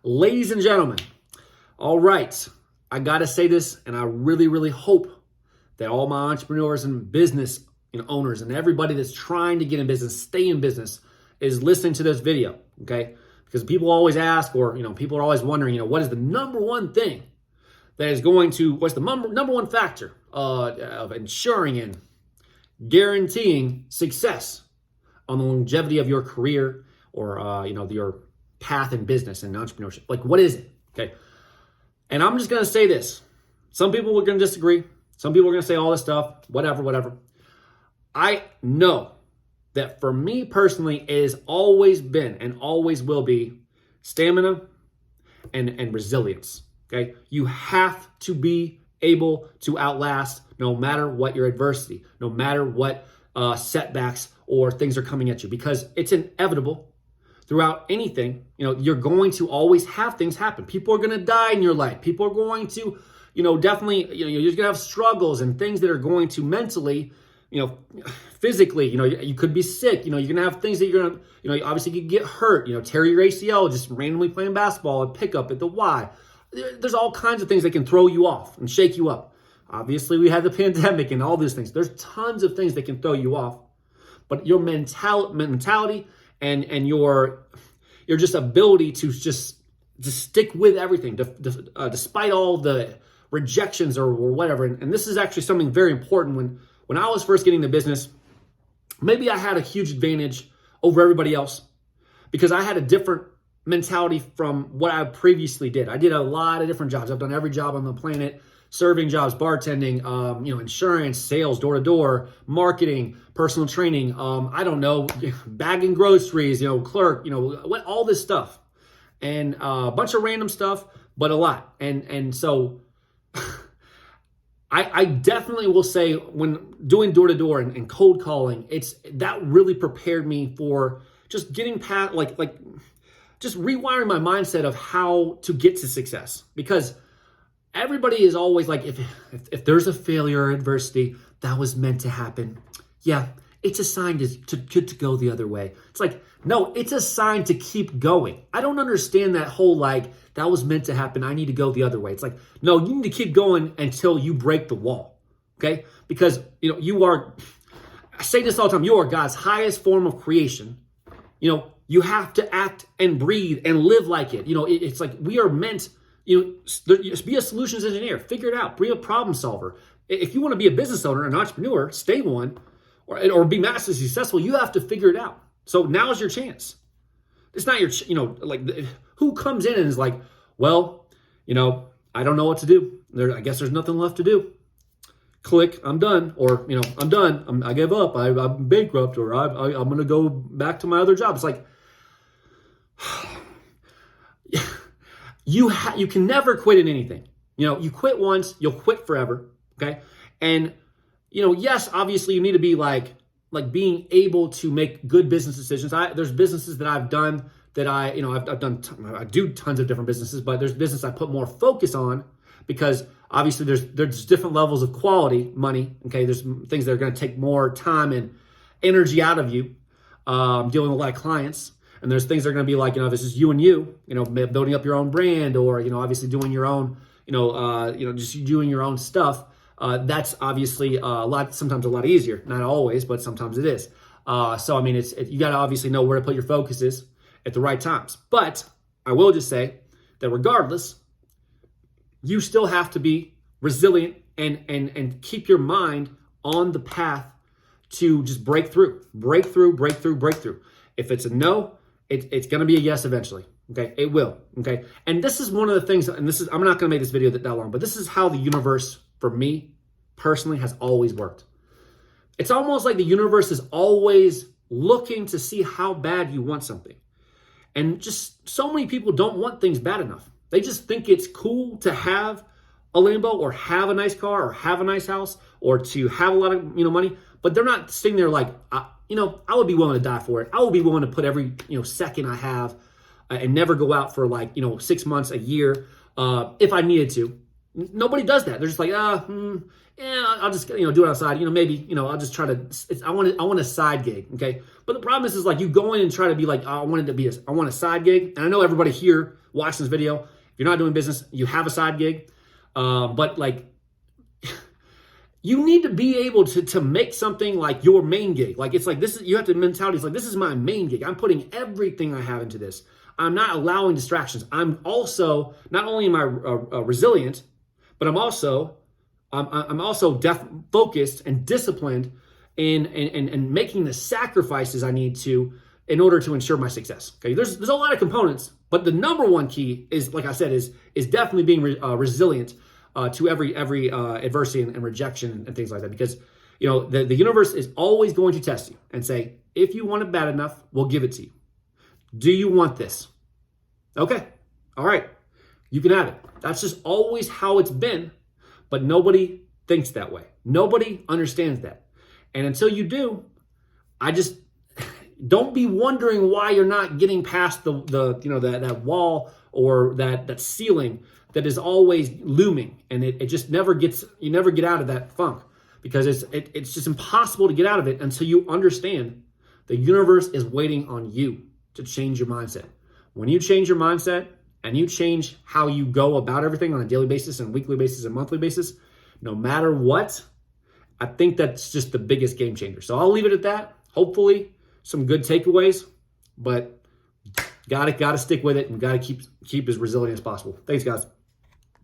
Ladies and gentlemen, all right, I got to say this, and I really, really hope that all my entrepreneurs and business owners and everybody that's trying to get in business, stay in business, is listening to this video, okay? Because people always ask, or people are always wondering, what is the number one thing that is going to, what's the number one factor of ensuring and guaranteeing success on the longevity of your career or your path in business and entrepreneurship? Like, what is it? Okay. And I'm just going to say this. Some people are going to disagree. Some people are going to say all this stuff, whatever. I know that for me personally, it has always been and always will be stamina and resilience. Okay. You have to be able to outlast no matter what your adversity, no matter what setbacks or things are coming at you, because it's inevitable throughout anything. You're going to always have things happen. People are going to die in your life. People are going to, definitely, you're going to have struggles and things that are going to mentally, physically, you could be sick, you're going to have things that you're going to, obviously you could get hurt, tear your ACL just randomly playing basketball and pick up at the Y. There's all kinds of things that can throw you off and shake you up. Obviously, we had the pandemic and all these things. There's tons of things that can throw you off. But your mentality and your just ability to just stick with everything, despite all the rejections or whatever. And this is actually something very important. When I was first getting the business, maybe I had a huge advantage over everybody else because I had a different mentality from what I previously did. I did a lot of different jobs. I've done every job on the planet, serving jobs, bartending, insurance, sales, door-to-door, marketing, personal training, bagging groceries, clerk, all this stuff. And a bunch of random stuff, but a lot. And so I definitely will say when doing door-to-door and cold calling, that really prepared me for just getting past, just rewiring my mindset of how to get to success. Because everybody is always like, if there's a failure or adversity, that was meant to happen. Yeah, it's a sign to go the other way. It's like, no, it's a sign to keep going. I don't understand that whole that was meant to happen, I need to go the other way. It's like, no, you need to keep going until you break the wall, okay? Because, I say this all the time, you are God's highest form of creation. You have to act and breathe and live like it. It's like we are meant, be a solutions engineer, figure it out, be a problem solver. If you want to be a business owner, an entrepreneur, stay one, or be massively successful, you have to figure it out. So now's your chance. It's not your, who comes in and is like, well, I don't know what to do. I guess there's nothing left to do. Click, I'm done. Or, I'm done. I give up. I'm bankrupt, or I'm going to go back to my other job. It's like, you can never quit in anything. You quit once, you'll quit forever. Okay. And, yes, obviously you need to be like being able to make good business decisions. There's businesses that I've done that I do tons of different businesses, but there's business I put more focus on because obviously there's different levels of quality money. Okay. There's things that are going to take more time and energy out of you, dealing with a lot of clients. And there's things that are going to be like, this is you and building up your own brand, or, obviously doing your own, just doing your own stuff. That's obviously sometimes a lot easier. Not always, but sometimes it is. So, you got to obviously know where to put your focuses at the right times. But I will just say that regardless, you still have to be resilient and keep your mind on the path to just break through. If it's a no, it's going to be a yes eventually. Okay, it will. Okay, and this is one of the things, and I'm not going to make this video that long, but this is how the universe, for me personally, has always worked. It's almost like the universe is always looking to see how bad you want something. And just so many people don't want things bad enough. They just think it's cool to have a Lambo, or have a nice car, or have a nice house, or to have a lot of money, but they're not sitting there like, I would be willing to die for it. I would be willing to put every second I have and never go out for 6 months, a year, if I needed to. Nobody does that. They're just like, yeah, I'll just, do it outside. Maybe, I'll just try to, I want a side gig. Okay. But the problem is like you go in and try to be like, I want a side gig. And I know everybody here watching this video, if you're not doing business, you have a side gig. But like, you need to be able to make something like your main gig. Like, it's like, you have the mentality. It's like, this is my main gig. I'm putting everything I have into this. I'm not allowing distractions. I'm also, not only am I resilient, but I'm also focused and disciplined in making the sacrifices I need to in order to ensure my success. Okay, there's a lot of components, but the number one key is, like I said, is definitely being resilient to every adversity and rejection and things like that. Because the universe is always going to test you and say, if you want it bad enough, we'll give it to you. Do you want this? Okay, all right, you can have it. That's just always how it's been, but nobody thinks that way. Nobody understands that. And until you do, I just don't be wondering why you're not getting past that wall or that ceiling that is always looming, and it just never gets, you never get out of that funk, because it's just impossible to get out of it until you understand the universe is waiting on you to change your mindset. When you change your mindset and you change how you go about everything on a daily basis and weekly basis and monthly basis, no matter what, I think that's just the biggest game changer. So I'll leave it at that. Hopefully some good takeaways, but gotta stick with it and gotta keep as resilient as possible. Thanks, guys.